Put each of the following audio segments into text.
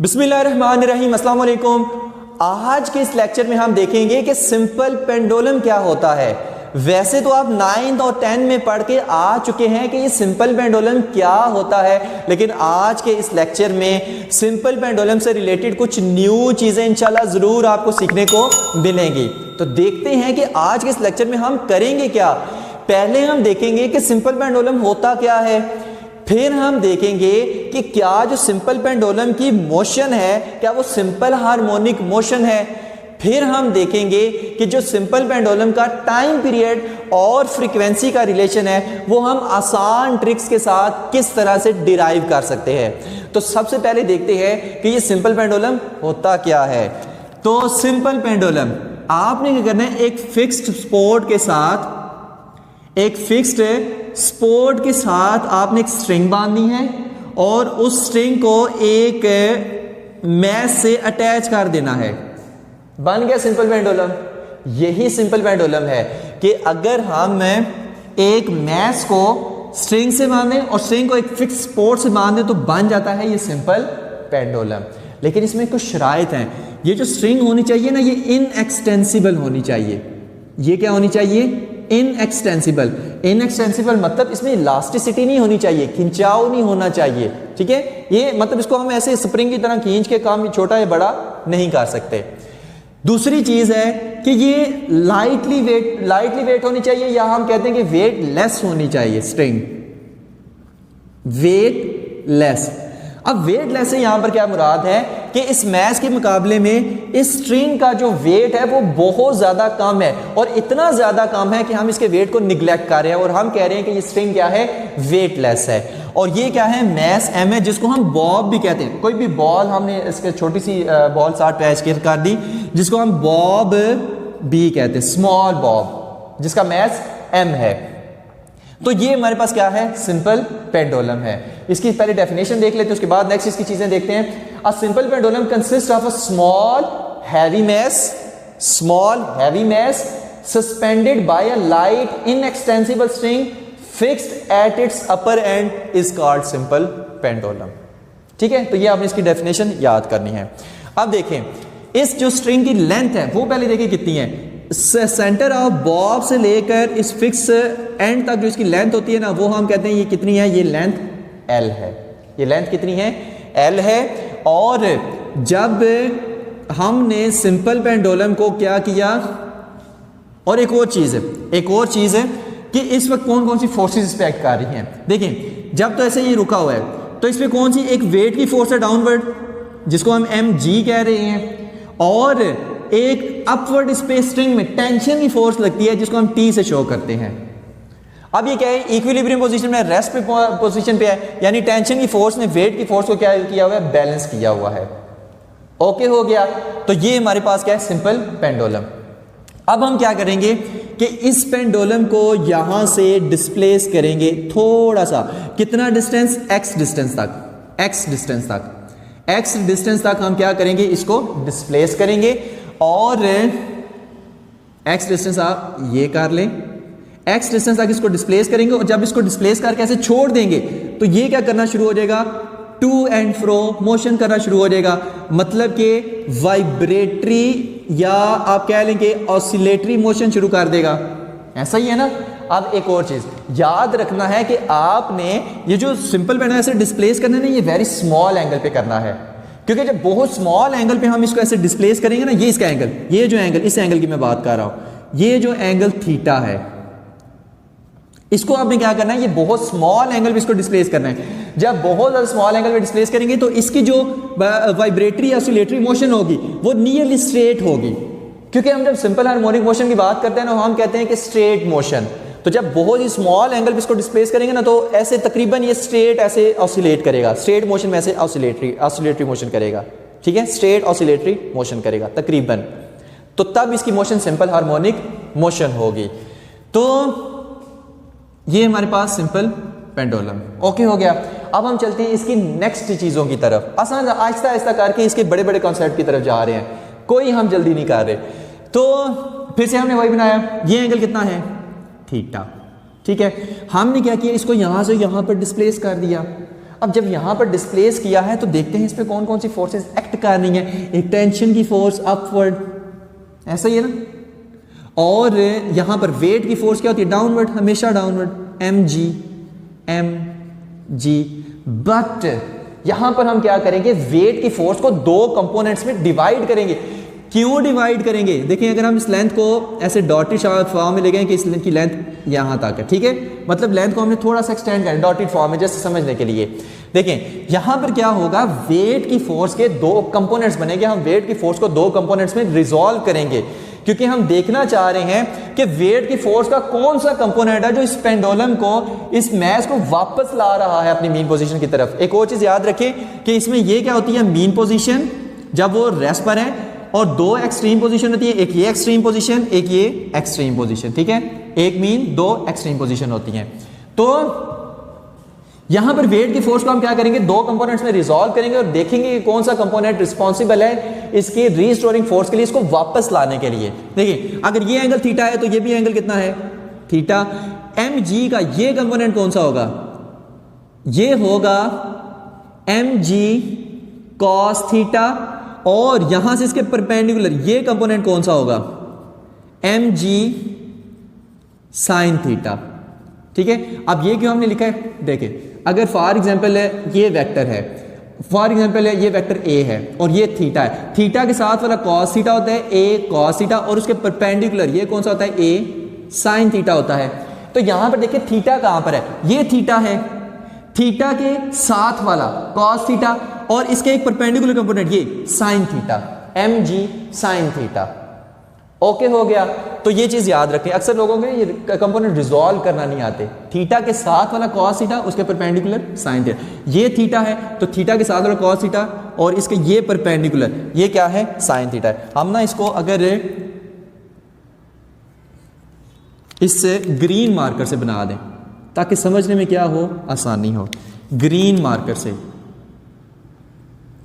बिस्मिल्लाहिर्रहमानिर्रहीम, अस्सलाम वालेकुम। आज के इस लेक्चर में हम देखेंगे कि सिंपल पेंडुलम क्या होता है। वैसे तो आप 9th और 10th में पढ़ के आ चुके हैं कि ये सिंपल पेंडुलम क्या होता है, लेकिन आज के इस लेक्चर में सिंपल पेंडुलम से रिलेटेड कुछ न्यू चीज़ें इंशाल्लाह ज़रूर आपको सीखने को मिलेंगी। तो देखते हैं कि आज के इस लेक्चर में हम करेंगे क्या। पहले हम देखेंगे कि सिंपल पेंडुलम होता क्या है, फिर हम देखेंगे कि क्या जो सिंपल पेंडुलम की मोशन है क्या वो सिंपल हार्मोनिक मोशन है। फिर हम देखेंगे कि जो सिंपल पेंडुलम का टाइम पीरियड और फ्रीक्वेंसी का रिलेशन है वो हम आसान ट्रिक्स के साथ किस तरह से डिराइव कर सकते हैं। तो सबसे पहले देखते हैं कि ये सिंपल पेंडुलम होता क्या है। तो सिंपल पेंडुलम आपने क्या करना है, एक फिक्स्ड स्पोर्ट के साथ आपने एक स्ट्रिंग बांधनी है और उस स्ट्रिंग को एक मैश से अटैच कर देना है। बन गया सिंपल पेंडुलम। यही सिंपल पेंडुलम है कि अगर हम एक मैश को स्ट्रिंग से बांधें और स्ट्रिंग को एक फिक्स स्पोर्ट से बांधें तो बन जाता है ये सिंपल पेंडुलम। लेकिन इसमें कुछ शराइत हैं। ये जो स्ट्रिंग होनी चाहिए ना, ये इनएक्सटेंसिबल होनी चाहिए। ये क्या होनी चाहिए? इनएक्सटेंसिबल। इनएक्सटेंसिबल मतलब इसमें इलास्टिसिटी नहीं होनी चाहिए, खिंचाव नहीं होना चाहिए। ठीक है, ये मतलब इसको हम ऐसे स्प्रिंग की तरह खींच के काम छोटा या बड़ा नहीं कर सकते। दूसरी चीज है कि ये लाइटली वेट होनी चाहिए, या हम कहते हैं कि वेट लेस होनी चाहिए स्ट्रिंग, वेट लेस। अब वेट लेस से यहां पर क्या मुराद है कि इस मैश के मुकाबले में इस स्ट्रिंग का जो वेट है वो बहुत ज्यादा कम है, और इतना ज्यादा कम है कि हम इसके वेट को निगलेक्ट कर रहे हैं और हम कह रहे हैं कि ये स्ट्रिंग क्या है, वेट लेस है। और ये क्या है, मैस एम है, जिसको हम बॉब भी कहते हैं। कोई भी बॉल हमने इसके छोटी सी बॉल साथ पैच कर दी, जिसको हम बॉब भी कहते हैं, स्मॉल बॉब, जिसका मैस एम है। तो ये हमारे पास क्या है, सिंपल पेंडुलम है। इसकी पहले डेफिनेशन देख लेते हैं, उसके बाद नेक्स्ट इसकी चीजें देखते हैं। A simple pendulum consist of a small heavy mass suspended by a light inextensible string fixed at its upper end is called simple pendulum. ठीक है, तो ये आपने इसकी डेफिनेशन याद करनी है। अब देखें इस जो स्ट्रिंग की लेंथ है वो पहले देखें कितनी है। सेंटर ऑफ बॉब से लेकर इस फिक्स एंड तक जो इसकी लेंथ होती है ना, वो हम कहते हैं ये कितनी है, ये लेंथ L है। ये लेंथ कितनी है, L है। और जब हमने सिंपल पेंडुलम को क्या किया, और एक और चीज है कि इस वक्त कौन कौन सी फोर्सेस इस पे एक्ट कर रही हैं। देखिए जब तो ऐसे ये रुका हुआ है तो इस पे कौन सी एक वेट की फोर्स है डाउनवर्ड, जिसको हम mg कह रहे हैं, और एक अपवर्ड स्पेस स्ट्रिंग में टेंशन की फोर्स लगती है जिसको हम T से शो करते हैं। अब ये क्या है, इक्विलिब्रियम पोजीशन में, रेस्ट पोजीशन पे है, यानी टेंशन की फोर्स ने वेट की फोर्स को क्या किया हुआ है, बैलेंस किया हुआ है। ओके हो गया। तो ये हमारे पास क्या है, सिंपल पेंडुलम। अब हम क्या करेंगे कि इस पेंडुलम को यहां से डिस्प्लेस करेंगे थोड़ा सा, कितना डिस्टेंस, x डिस्टेंस तक हम क्या करेंगे, इसको डिस्प्लेस करेंगे। और x डिस्टेंस आप ये कर लें, x डिस्टेंस तक इसको डिस्प्लेस करेंगे, और जब इसको डिस्प्लेस करके ऐसे छोड़ देंगे तो ये क्या करना शुरू हो जाएगा, टू एंड फ्रो मोशन करना शुरू हो जाएगा। मतलब कि वाइब्रेटरी या आप कह लेंगे ऑसिलेटरी मोशन शुरू कर देगा। ऐसा ही है ना। अब एक और चीज याद रखना है कि आपने ये जो सिंपल पेंडुलम ऐसे डिस्प्लेस करना है ना, ये वेरी स्मॉल एंगल पे करना है, क्योंकि जब बहुत स्मॉल एंगल पे हम इसको ऐसे डिस्प्लेस करेंगे ना, ये इसका एंगल, ये जो एंगल, इस एंगल की मैं बात कर रहा हूं, ये जो एंगल थीटा है, इसको आपने क्या करना है, ये बहुत स्मॉल एंगल पे इसको डिस्प्लेस करना है। जब बहुत ज्यादा स्मॉल एंगल पे डिस्प्लेस करेंगे तो इसकी जो वाइब्रेटरी या ऑसिलेटरी मोशन होगी वो नियरली स्ट्रेट होगी, क्योंकि हम जब सिंपल हार्मोनिक मोशन की बात करते हैं ना, हम कहते हैं कि स्ट्रेट मोशन। तो जब बहुत ही स्मॉल एंगल पे इसको डिस्प्लेस करेंगे ना, तो ऐसे तकरीबन ये स्ट्रेट ऐसे ऑसिलेट करेगा, स्ट्रेट मोशन में ऐसे ऑसिलेटरी मोशन करेगा। ठीक है, स्ट्रेट ऑसिलेटरी मोशन करेगा तकरीबन, तो तब इसकी मोशन सिंपल हार्मोनिक मोशन होगी। तो ये हमारे पास सिंपल पेंडुलम। ओके हो गया। अब हम चलते हैं इसकी नेक्स्ट चीजों की तरफ, आसान आहिस्ता आहिस्ता करके इसके बड़े बड़े कॉन्सेप्ट की तरफ जा रहे हैं, कोई हम जल्दी नहीं कर रहे। तो फिर से हमने वही बनाया, ये एंगल कितना है, थीटा। ठीक है, हमने क्या किया, इसको यहां से यहां पर डिस्प्लेस कर दिया। अब जब यहां पर डिस्प्लेस किया है तो देखते हैं इस पे कौन कौन सी फोर्सेस एक्ट कर रही हैं। एक टेंशन की फोर्स अपवर्ड, ऐसा ही है ना, और यहां पर वेट की फोर्स क्या होती है, डाउनवर्ड, हमेशा डाउनवर्ड, एम जी। बट यहां पर हम क्या करेंगे, वेट की फोर्स को दो कंपोनेंट्स में डिवाइड करेंगे। क्यों डिवाइड करेंगे, देखिए अगर हम इस लेंथ को ऐसे डॉटेड फॉर्म में ले गए कि इस लेंथ की लेंथ यहां तक है, ठीक है, मतलब लेंथ को हमने थोड़ा सा एक्सटेंड करें डॉटेड फॉर्म में जैसे समझने के लिए। देखें यहां पर क्या होगा, वेट की फोर्स के दो कंपोनेंट्स बनेंगे। हम वेट की फोर्स को दो कंपोनेंट्स में रिजॉल्व करेंगे क्योंकि हम देखना चाह रहे हैं कि वेट की फोर्स का कौन सा कंपोनेंट है जो इस पेंडुलम को, इस मैस को वापस ला रहा है अपनी मीन पोजीशन की तरफ। एक और चीज याद रखें कि इसमें ये क्या होती है, मीन पोजीशन जब वो रेस्ट पर है, और दो एक्सट्रीम पोजीशन होती है, एक ये एक्सट्रीम पोजीशन, एक ये एक्सट्रीम पोजीशन, ठीक है, एक मीन दो एक्सट्रीम पोजीशन होती हैं। तो यहां पर वेट की फोर्स को हम क्या करेंगे, दो कंपोनेंट्स में रिजॉल्व करेंगे और देखेंगे कि कौन सा कंपोनेंट रिस्पॉन्सिबल है इसकी रीस्टोरिंग फोर्स के लिए, इसको वापस लाने के लिए। देखिए अगर ये एंगल थीटा है तो ये भी एंगल कितना है, थीटा। एम जी का ये कंपोनेंट कौन सा होगा, ये होगा एम जी कॉस थीटा, और यहां से इसके परपेंडिकुलर ये कंपोनेंट कौन सा होगा, एम जी साइन थीटा, ठीक है। अब ये क्यों हमने लिखा है, देखिए अगर फॉर एग्जांपल ये वेक्टर है, फॉर एग्जांपल ये वेक्टर ए है और ये थीटा है, थीटा के साथ वाला कॉस थीटा होता है, ए कॉस थीटा, और उसके परपेंडिकुलर ये कौन सा होता है, ए साइन थीटा होता है। तो यहां पर देखिए थीटा कहां पर है, ये थीटा है, थीटा के साथ वाला कॉस थीटा, और इसके एक परपेंडिकुलर कंपोनेंट ये sine theta, M G sine theta. Okay हो गया, तो ये चीज याद रखें, अक्सर लोगों के ये कंपोनेंट रिजॉल्व करना नहीं आते। थीटा के साथ वाला कॉस थीटा, उसके परपेंडिकुलर साइन थीटा, ये थीटा है तो थीटा के साथ वाला कॉस थीटा, और इसके ये परपेंडिकुलर ये क्या है, साइन थीटा है। हम ना इसको अगर इससे ग्रीन मार्कर से बना दें ताकि समझने में क्या हो, आसानी हो, ग्रीन मार्कर से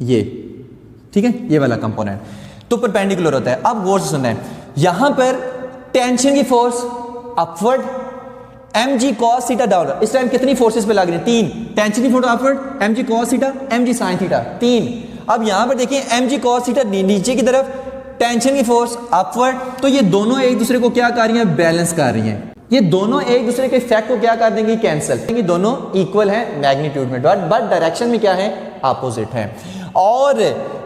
ये, ठीक है, ये वाला कंपोनेंट तो परपेंडिकुलर होता है। अब गौर से सुनना है, यहां पर टेंशन की force upward, M G cos theta downward, इस टाइम कितनी फोर्सेस पे लग रही हैं, तीन, टेंशन की force upward, M G cos theta, M G sine theta, तीन। अब यहां पर देखिए एम जी कॉस थीटा नीचे की तरफ, टेंशन की फोर्स अपवर्ड, तो ये दोनों एक दूसरे को क्या कर रही हैं, बैलेंस कर रही हैं। ये दोनों एक दूसरे के इफेक्ट को क्या कर देंगे, कैंसिल, ये दोनों इक्वल हैं मैग्नीट्यूड में, बट डायरेक्शन में क्या है, अपोजिट है। और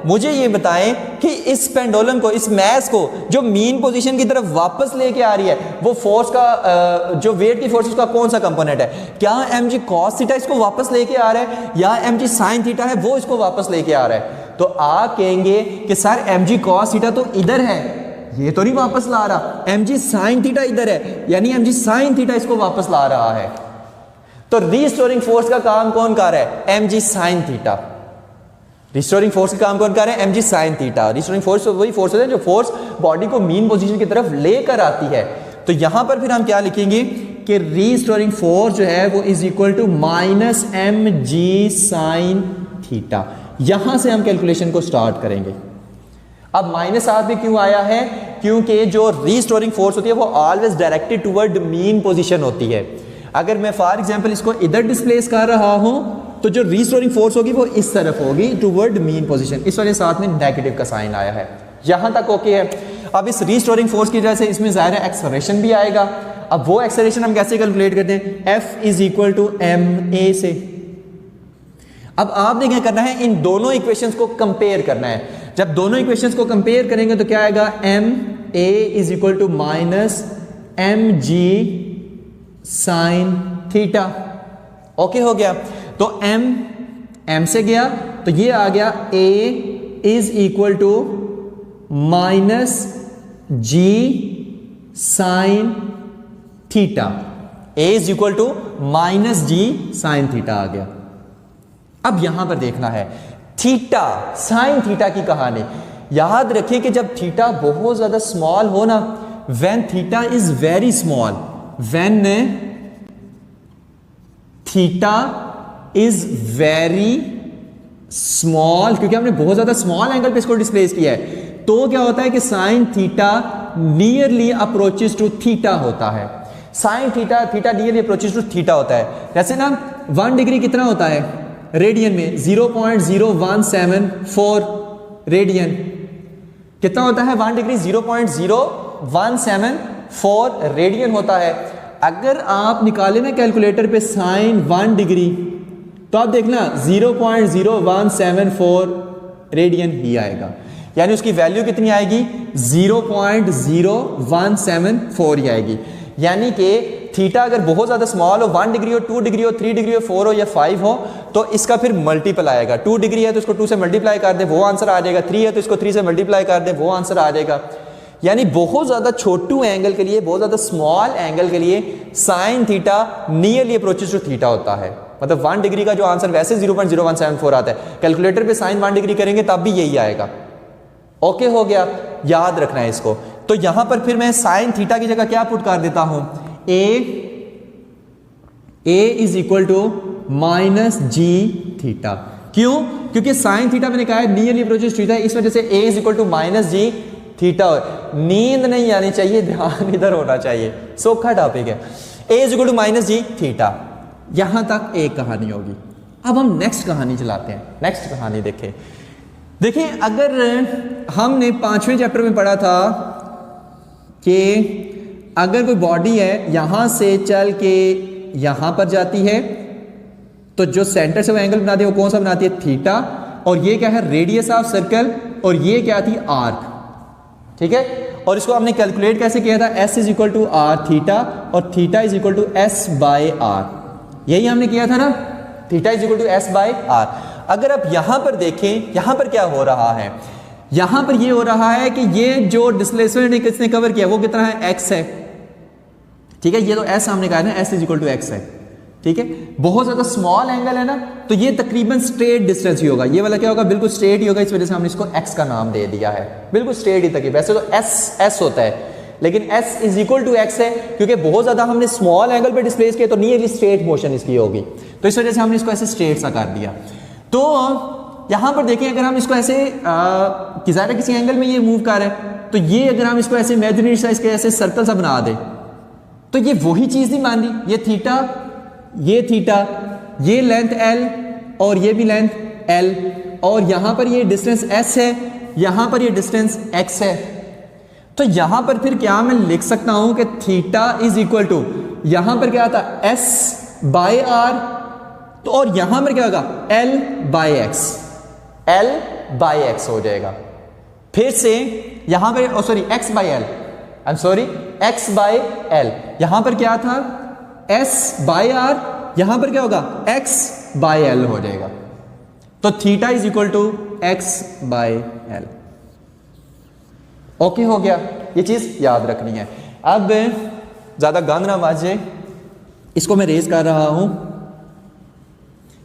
मुझे ये बताएं कि इस पेंडुलम को, इस मैस को जो मीन पोजीशन की तरफ वापस लेके आ रही है, वो फोर्स का जो वेट की फोर्स उसका कौन सा कंपोनेंट है, क्या एम जी कॉस थीटा इसको वापस लेके आ रहा है, या एम जी साइन थीटा है वो इसको वापस लेके आ रहा है। तो आप कहेंगे कि sir M G cos theta तो इधर है, ये तो नहीं वापस ला रहा, एम जी साइन थीटा इधर है, यानी एम जी साइन थीटा इसको वापस ला रहा है। तो रीस्टोरिंग फोर्स का काम कौन कर रहा है, M G sine theta. Restoring force का काम कौन कर रहे हैं, M G sine theta. Restoring force वही फोर्स है जो फोर्स बॉडी को मीन पोजीशन की तरफ लेकर आती है। तो यहां पर फिर हम क्या लिखेंगे कि रीस्टोरिंग फोर्स जो है वो is equal to minus M G sine theta. यहां से हम कैलकुलेशन को स्टार्ट करेंगे। अब माइनस हाफ भी क्यों आया है, क्योंकि जो रीस्टोरिंग फोर्स होती है वो always directed toward mean position होती है। अगर मैं फॉर एग्जांपल इसको इधर डिस्प्लेस कर रहा हूं तो जो रीस्टोरिंग फोर्स होगी वो इस तरफ होगी, टुवर्ड मीन पोजीशन। इस वजह साथ में नेगेटिव का साइन आया है। यहां तक ओके है। अब इस रीस्टोरिंग फोर्स की वजह से इसमें ज़ाहिर है एक्सेलरेशन भी आएगा। अब वो एक्सेलरेशन हम कैसे कैलकुलेट करते हैं, F is equal to M A से। अब आपने क्या करना है, इन दोनों इक्वेशंस को कंपेयर करना है। जब दोनों इक्वेशंस को कंपेयर करेंगे तो क्या आएगा, M A is equal to minus M G sine theta. Okay हो गया। तो m से गया तो ये आ गया a is equal to minus g sine theta. a is equal to minus g sine theta आ गया। अब यहां पर देखना है थीटा साइन थीटा की कहानी। याद रखिए कि जब थीटा बहुत ज्यादा स्मॉल हो ना, when theta is very small, when theta is very small, क्योंकि हमने बहुत ज्यादा स्मॉल एंगल पे इसको डिस्प्लेस किया है, तो क्या होता है कि sine theta nearly approaches to theta होता है। Sine theta nearly approaches to theta होता है। जैसे ना 1 डिग्री कितना होता है, रेडियन में 0.0174 रेडियन कितना होता है 1 डिग्री 0.0174 रेडियन होता है। अगर आप निकाले ना कैलकुलेटर पे साइन 1 डिग्री तो आप देखना 0.0174 रेडियन ही आएगा, यानी उसकी वैल्यू कितनी आएगी 0.0174 ही आएगी। यानी कि थीटा अगर बहुत ज्यादा स्मॉल हो 1 डिग्री हो 2 डिग्री हो 3 डिग्री हो 4 हो या 5 हो तो इसका फिर मल्टीपल आएगा। 2 डिग्री है तो इसको 2 से मल्टीप्लाई कर दे वो आंसर आ जाएगा, 3 है तो इसको 3 से मल्टीप्लाई कर दे वो आंसर आ जाएगा। यानी बहुत ज्यादा छोटू एंगल के लिए, बहुत ज्यादा स्मॉल एंगल के लिए sine theta nearly approaches to theta होता है। मतलब 1 डिग्री का जो आंसर वैसे 0.0174 आता है, कैलकुलेटर पे साइन 1 डिग्री करेंगे तब भी यही आएगा। ओके हो गया, याद रखना है इसको। तो यहां पर फिर मैं साइन थीटा की जगह क्या पुट कर देता हूं, a is equal to minus g theta. क्यों? क्योंकि साइन थीटा मैंने कहा है नियरली अप्रोचेस थीटा, इस वजह से a is equal to minus g theta. नींद नहीं आनी चाहिए, ध्यान इधर होना चाहिए, सोखा टॉपिक है। A is equal to minus g theta, यहां तक एक कहानी होगी। अब हम नेक्स्ट कहानी चलाते हैं। नेक्स्ट कहानी देखिए अगर हमने 5वें चैप्टर में पढ़ा था कि अगर कोई बॉडी है यहां से चल के यहां पर जाती है तो जो सेंटर से वो एंगल बनाती है वो कौन सा बनाती है, थीटा। और ये क्या है, रेडियस ऑफ सर्कल, और ये क्या थी, आर्क। ठीक है, और इसको हमने कैलकुलेट कैसे किया था, s is equal to r theta और theta is equal to s by r. यही हमने किया था ना, theta is equal to s by r. अगर आप यहां पर देखें, यहां पर क्या हो रहा है, यहां पर ये हो रहा है कि ये जो डिस्प्लेसमेंट किसने कवर किया वो कितना है, एक्स है। ठीक है, ये तो एस हमने कहा है ना, S is equal to X है। ठीक है, बहुत ज्यादा स्मॉल एंगल है ना, तो ये तकरीबन स्ट्रेट डिस्टेंस ही होगा। ये वाला क्या होगा, बिल्कुल स्ट्रेट ही होगा, इस वजह से हमने इसको एक्स का नाम दे दिया है। बिल्कुल स्ट्रेट ही तक, वैसे तो एस होता है लेकिन S is equal to X है, क्योंकि बहुत ज्यादा हमने स्मॉल एंगल पे डिस्प्लेस किया तो नियरली स्ट्रेट मोशन इसकी होगी, तो इस वजह से हमने इसको ऐसे स्ट्रेट सा कर दिया। तो यहां पर देखें, अगर हम इसको ऐसे किसी एंगल में ये मूव कर रहे हैं तो ये अगर हम इसको ऐसे इमेजिनरी सा इसके ऐसे सर्कल सा बना दे तो ये वही चीज नहीं मान ली, ये थीटा, ये लेंथ एल और ये भी लेंथ एल, और यहां पर ये डिस्टेंस एस है, यहां पर ये डिस्टेंस एक्स है। तो यहां पर फिर क्या मैं लिख सकता हूं कि थीटा इज इक्वल टू, यहां पर क्या आता एस बाय आर, तो और यहां पर क्या होगा एल बाय एक्स हो जाएगा। फिर से यहां पर sorry x by L, I am sorry x by L, यहां पर क्या था एस बाय आर, यहां पर क्या होगा एक्स बाय एल हो जाएगा। तो theta is equal to x by L. Okay हो गया, ये चीज याद रखनी है। अब ज्यादा गंद ना बाजे, इसको मैं रेज कर रहा हूं,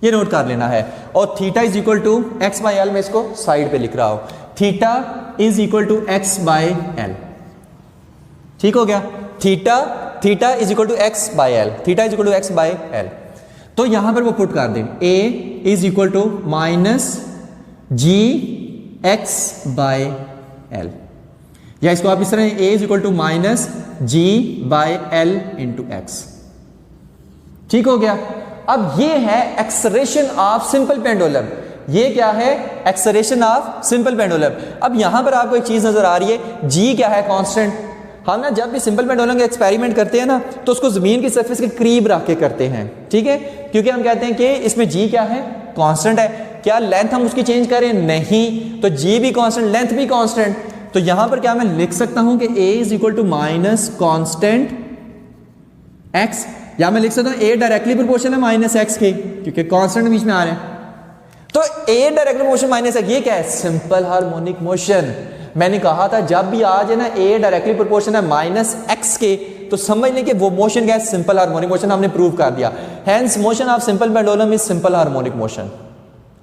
ये नोट कर लेना है। और theta is equal to x by l, मैं इसको साइड पे लिख रहा हूं, theta is equal to x by l. ठीक हो गया, theta is equal to x by l, theta is equal to x by l. तो यहां पर वो पुट कर दें, a is equal to minus g x by l, या इसको आप इस तरह a is equal to minus g by L into x. ठीक हो गया। अब ये है एक्सेलरेशन ऑफ सिंपल पेंडुलम, ये क्या है, एक्सेलरेशन ऑफ सिंपल पेंडुलम। अब यहां पर आपको एक चीज नजर आ रही है, जी क्या है, कांस्टेंट। हम ना जब भी सिंपल पेंडुलम का एक्सपेरिमेंट करते हैं ना तो उसको जमीन की सरफेस के करीब रख के करते हैं, ठीक है, क्योंकि हम कहते हैं कि इसमें जी क्या है, कांस्टेंट है। क्या लेंथ हम उसकी चेंज करें, नहीं, तो जी भी कांस्टेंट, लेंथ भी कांस्टेंट। तो यहां पर क्या मैं लिख सकता हूं कि a is equal to minus constant x, या मैं लिख सकता हूं ए डायरेक्टली प्रोपोर्शनल है माइनस एक्स के, क्योंकि कांस्टेंट बीच में आ रहे हैं। तो a directly proportional minus x, ये क्या है, सिंपल हार्मोनिक मोशन। मैंने कहा था जब भी आ जाए ना ए डायरेक्टली प्रोपोर्शनल है माइनस एक्स के, तो समझ लें कि वो मोशन क्या है, सिंपल हार्मोनिक मोशन। हमने प्रूव कर दिया, hence motion of simple pendulum is simple harmonic motion.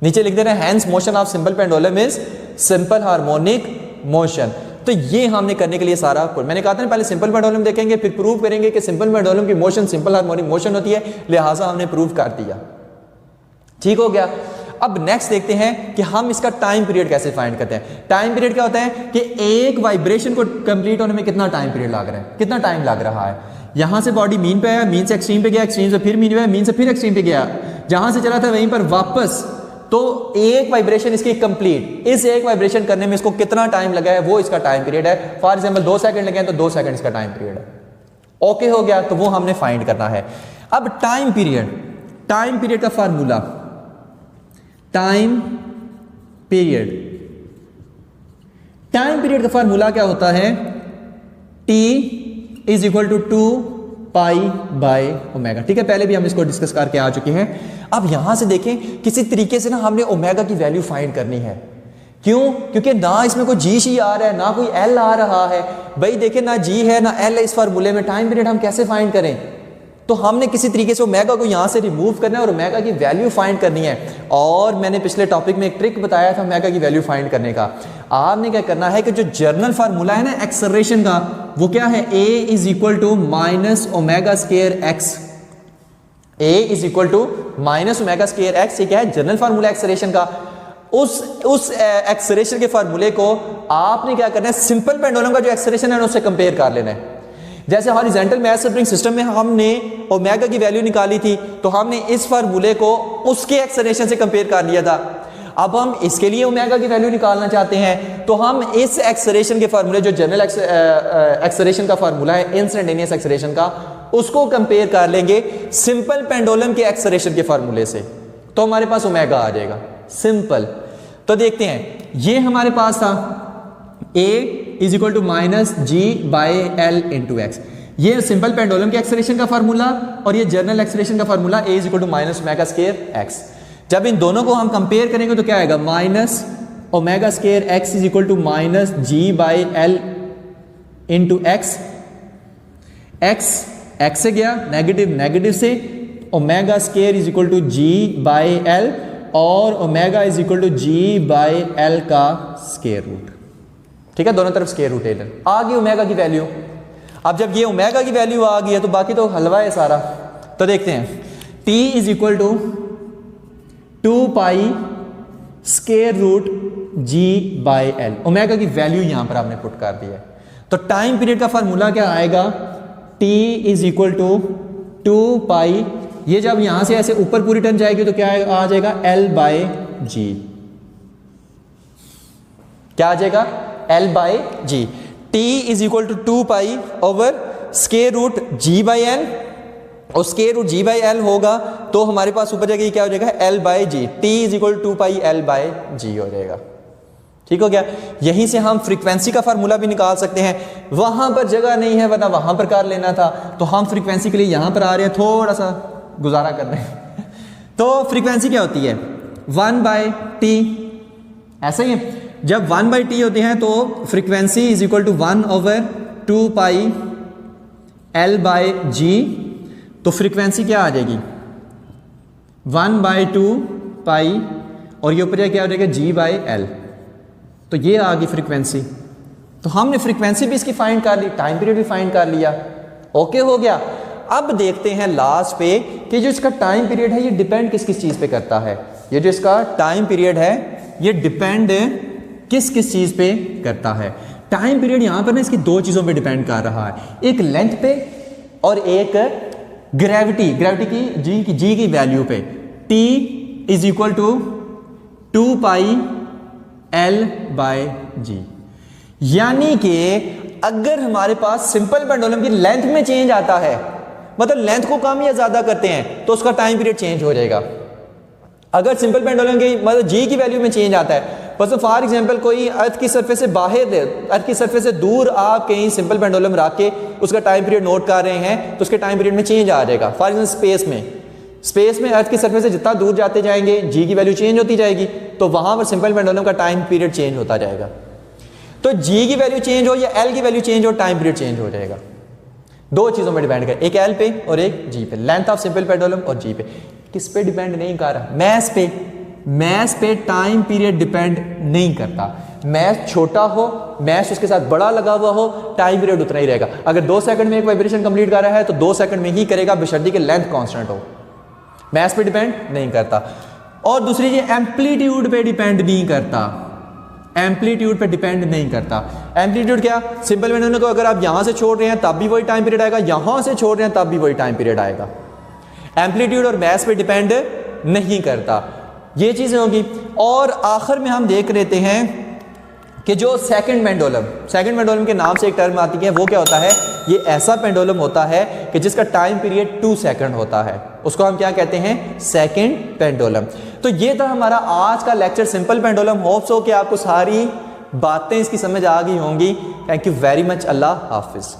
नीचे लिख दे रहे हैं, hence motion of simple pendulum is simple harmonic motion. तो ये हमने करने के लिए सारा, मैंने कहा था ना पहले सिंपल पेंडुलम देखेंगे फिर प्रूव करेंगे कि सिंपल पेंडुलम की मोशन सिंपल हार्मोनिक मोशन होती है, लिहाजा हमने प्रूव कर दिया। ठीक हो गया। अब नेक्स्ट देखते हैं कि हम इसका टाइम पीरियड कैसे फाइंड करते हैं। टाइम पीरियड क्या होता है कि एक वाइब्रेशन को कंप्लीट होने में कितना टाइम पीरियड लग रहा है, कितना टाइम लग रहा है। यहां से बॉडी मीन पे आया, मीन से एक्सट्रीम पे गया, एक्सट्रीम से फिर मीन पे, मीन से फिर एक्सट्रीम पे गया, जहां से चला था वहीं पर वापस, तो एक वाइब्रेशन इसकी कंप्लीट, इस एक वाइब्रेशन करने में इसको कितना टाइम लगा है वो इसका टाइम पीरियड है। फॉर एग्जांपल 2 सेकंड लगे हैं तो 2 सेकंड इसका टाइम पीरियड है। ओके हो गया, तो वो हमने फाइंड करना है। अब टाइम पीरियड का फार्मूला, टाइम पीरियड का फार्मूला क्या होता है, T is equal to 2 pi by omega. ठीक है, पहले भी हम इसको डिस्कस करके आ चुके हैं। अब यहां से देखें, किसी तरीके से ना हमने ओमेगा की वैल्यू फाइंड करनी है। क्यों? क्योंकि ना इसमें कोई जी शी आ रहा है, ना कोई एल आ रहा है। भाई देखें, ना जी है ना एल है इस फार्मूले में, टाइम पीरियड हम कैसे फाइंड करें? तो हमने किसी तरीके से ओमेगा को यहां से रिमूव करना है और ओमेगा की वैल्यू फाइंड करनी है। और मैंने पिछले टॉपिक में एक ट्रिक बताया था ओमेगा की वैल्यू फाइंड करने का। आपने क्या करना है कि जो जर्नल फार्मूला है ना एक्सेलरेशन का, वो क्या है, a is equal to minus omega square X. a is equal to minus omega square X, ये क्या है, जर्नल फार्मूला एक्सेलरेशन का। उस एक्सेलरेशन के फार्मूले को आपने क्या करना है, सिंपल पेंडुलम का जो एक्सेलरेशन है उससे कंपेयर कर लेना है। जैसे हॉरिजॉन्टल मास स्प्रिंग सिस्टम में हमने ओमेगा की वैल्यू निकाली थी, तो हमने इस फार्मूले को उसके एक्सेलरेशन से कंपेयर कर लिया था। अब हम इसके लिए ओमेगा की वैल्यू निकालना चाहते हैं, तो हम इस एक्सेलरेशन के फार्मूले, जो जनरल एक्सेलरेशन का फार्मूला है इंस्टेंटेनियस एक्सेलरेशन का, उसको कंपेयर कर लेंगे सिंपल पेंडुलम के एक्सेलरेशन के फार्मूले से, तो हमारे पास ओमेगा आ जाएगा सिंपल। तो देखते हैं, ये हमारे पास था a is equal to minus g by l into x, ये सिंपल पेंडुलम के एक्सेलरेशन का फार्मूला, और ये जर्नल एक्सेलरेशन का formula a is equal to minus omega square x. जब इन दोनों को हम कंपेयर करेंगे तो क्या आएगा, minus omega square x is equal to minus g by l into x. X से गया नेगेटिव से, omega square is equal to g by l, और omega is equal to g by l का square root. ठीक है, दोनों तरफ square root है। आ गई ओमेगा की वैल्यू। अब जब ये ओमेगा की वैल्यू आ गई है तो बाकी तो हलवा है सारा। तो देखते हैं, t is equal to 2 pi square root g by l, omega की वैल्यू यहां पर आपने पुट कर दी है। तो टाइम पीरियड का फार्मूला क्या आएगा, t इज इक्वल टू 2 पाई, ये जब यहां से ऐसे ऊपर पूरी टर्म जाएगी तो क्या आ जाएगा, L बाय जी। क्या आ जाएगा, L by g. t is equal to 2 pi over square root g by l, और square root g by l होगा तो हमारे पास ऊपर जाएगा क्या हो जाएगा, L by g. t is equal to 2 pi L by g हो जाएगा। ठीक हो गया। यहीं से हम फ्रीक्वेंसी का फार्मूला भी निकाल सकते हैं। वहां पर जगह नहीं है वरना वहां पर कर लेना था, तो हम फ्रीक्वेंसी के लिए यहां पर आ रहे हैं, थोड़ा सा गुजारा कर रहे हैं। तो फ्रीक्वेंसी क्या होती है, 1 बाय टी, ऐसा ही है। जब 1 बाई टी होते हैं तो frequency is equal to 1 over 2 pi l by g. तो फ्रीक्वेंसी क्या आ जाएगी, 1 बाई 2 पाई, और ये ऊपर क्या हो जाएगा, जी बाई एल। तो ये आ गई फ्रीक्वेंसी। तो हमने फ्रीक्वेंसी भी इसकी फाइंड कर ली, टाइम पीरियड भी फाइंड कर लिया। ओके हो गया। अब देखते हैं लास्ट पे कि जो इसका टाइम पीरियड है ये डिपेंड किस किस चीज पे करता है। ये जो इसका टाइम पीरियड है ये डिपेंड किस किस चीज पे करता है। टाइम पीरियड यहां पर ना इसकी दो चीजों पे डिपेंड कर रहा है, एक लेंथ पे और एक ग्रेविटी की जी की वैल्यू पे। T is equal to 2 pi L by g. यानी कि अगर हमारे पास सिंपल पेंडुलम की लेंथ में चेंज आता है, मतलब लेंथ को कम या ज्यादा करते हैं, तो उसका टाइम पीरियड चेंज हो जाएगा। अगर सिंपल पेंडुलम की मतलब जी की वैल्यू में चेंज आता है, बस फॉर एग्जांपल कोई अर्थ की सरफेस से बाहर, अर्थ की सरफेस से दूर आप कहीं सिंपल पेंडुलम रख के उसका टाइम पीरियड नोट कर रहे हैं, तो उसके टाइम पीरियड में चेंज आ जाएगा। फॉर एग्जाम्पल स्पेस में अर्थ की सरफेस से जितना दूर जाते जाएंगे जी की वैल्यू चेंज होती जाएगी, तो वहां पर सिंपल पेंडुलम का टाइम पीरियड चेंज होता जाएगा। तो जी की वैल्यू चेंज हो या एल की वैल्यू चेंज हो, टाइम पीरियड चेंज हो जाएगा। दो चीजों में डिपेंड कर, एक एल पे और एक जी पे, लेंथ ऑफ सिंपल पेंडुलम और जी पे। किस पे डिपेंड नहीं कर रहा, मैथ पे टाइम पीरियड डिपेंड नहीं करता। मैथ छोटा हो, मैथ उसके साथ बड़ा लगा हुआ हो, टाइम पीरियड उतना ही रहेगा। अगर 2 सेकंड में एक वाइब्रेशन कंप्लीट कर रहा है तो 2 सेकंड में ही करेगा, बशर्ते कि लेंथ कांस्टेंट हो। मैथ पे डिपेंड नहीं करता। और दूसरी चीज, एम्पलीट्यूड पे डिपेंड नहीं करता। एम्पलीट्यूड पे डिपेंड नहीं करता। एम्पलीट्यूड क्या, सिंपल पेंडुलम को अगर आप यहां से छोड़ रहे हैं तब भी वही टाइम पीरियड आएगा, यहां से छोड़ रहे हैं तब भी वही टाइम पीरियड आएगा। एम्पलीट्यूड और मैथ पे डिपेंड नहीं करता। ये चीज़ें होगी। और आखिर में हम देख लेते हैं कि जो सेकंड पेंडुलम के नाम से एक टर्म आती है, वो क्या होता है? ये ऐसा पेंडुलम होता है कि जिसका टाइम पीरियड 2 सेकंड होता है, उसको हम क्या कहते हैं? Second pendulum. तो ये था हमारा आज का लेक्चर सिंपल पेंडुलम। होप्स हो कि आपको सारी बातें इसकी समझ आ गई होंगी। Thank you very much. अल्लाह हाफिज़।